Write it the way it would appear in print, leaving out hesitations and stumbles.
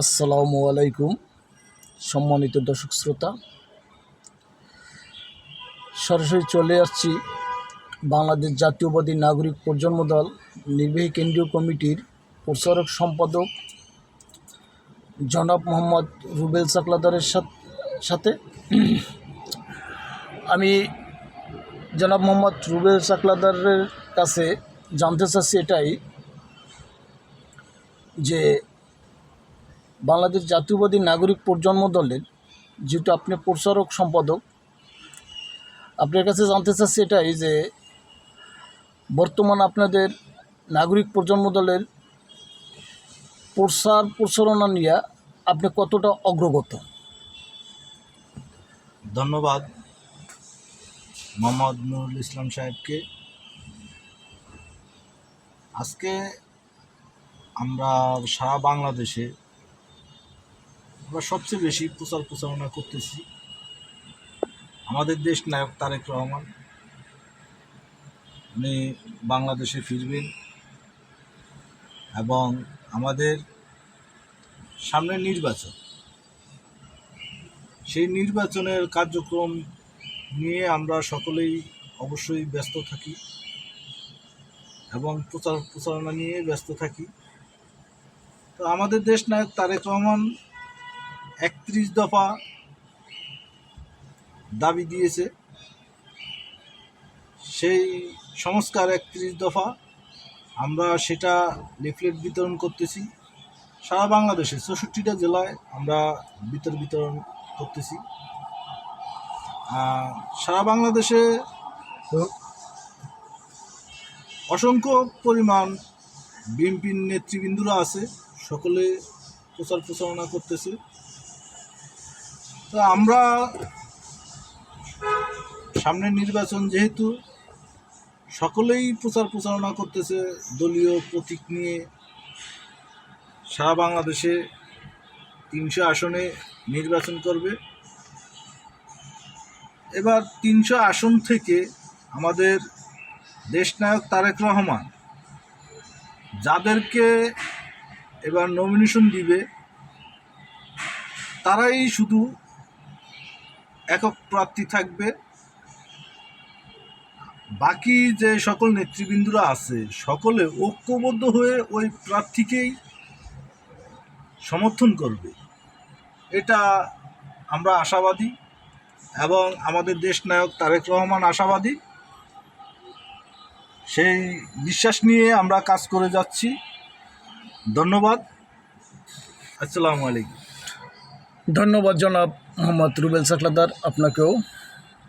আসসালামু আলাইকুম সম্মানিত দর্শক শ্রোতা, সরাসরি চলে আসছি বাংলাদেশ জাতীয়বাদী নাগরিক প্রজন্ম দল নির্বাহী কেন্দ্রীয় কমিটির প্রচারক সম্পাদক জনাব মোহাম্মদ রুবেল সাকলাদারের সাথে। আমি জনাব মোহাম্মদ রুবেল সাকলাদারের কাছে জানতে চাচ্ছি এটাই যে বাংলাদেশ জাতীয়বাদী নাগরিক প্রজন্ম দলের যেহেতু আপনি প্রচারক সম্পাদক, আপনার কাছে জানতে চাচ্ছি এটাই যে বর্তমান আপনাদের নাগরিক প্রজন্ম দলের প্রচারণা নিয়ে আপনি কতটা অগ্রগত? ধন্যবাদ মোহাম্মদ নুরুল ইসলাম সাহেবকে। আজকে আমরা সারা বাংলাদেশে সবচেয়ে বেশি প্রচারণা করতেছি আমাদের দেশ নায়ক তারেক রহমান। উনি বাংলাদেশে ফিরবেন এবং আমাদের সামনে নির্বাচন, সেই নির্বাচনের কার্যক্রম নিয়ে আমরা সকলেই অবশ্যই ব্যস্ত থাকি এবং প্রচারণা নিয়ে ব্যস্ত থাকি। তো আমাদের দেশ নায়ক তারেক রহমান 31 দফা দাবি দিয়েছে, সেই সংস্কার 31 দফা আমরা সেটা লিফলেট বিতরণ করতেছি সারা বাংলাদেশে 64টা জেলায় আমরা বিতরণ করতেছি। সারা বাংলাদেশে অসংখ্য পরিমাণ বিএনপির নেতৃবৃন্দরা আছে, সকলে প্রচারণা করতেছে। তো আমরা সামনের নির্বাচন যেহেতু সকলেই প্রচারণা করতেছে দলীয় প্রতীক নিয়ে, সারা বাংলাদেশে 300 আসনে নির্বাচন করবে। এবার 300 আসন থেকে আমাদের দেশনায়ক তারেক রহমান যাদেরকে এবার নমিনেশন দিবে তারাই শুধু একক প্রার্থী থাকবে। বাকি যে সকল নেতৃবৃন্দরা আছে সকলে ঐক্যবদ্ধ হয়ে ওই প্রার্থীকেই সমর্থন করবে, এটা আমরা আশাবাদী এবং আমাদের দেশ নায়ক তারেক রহমান আশাবাদী। সেই বিশ্বাস নিয়ে আমরা কাজ করে যাচ্ছি। ধন্যবাদ। আসসালামু আলাইকুম। ধন্যবাদ জনাব মোহাম্মদ রুবেল সাকলাদার, আপনাকেও।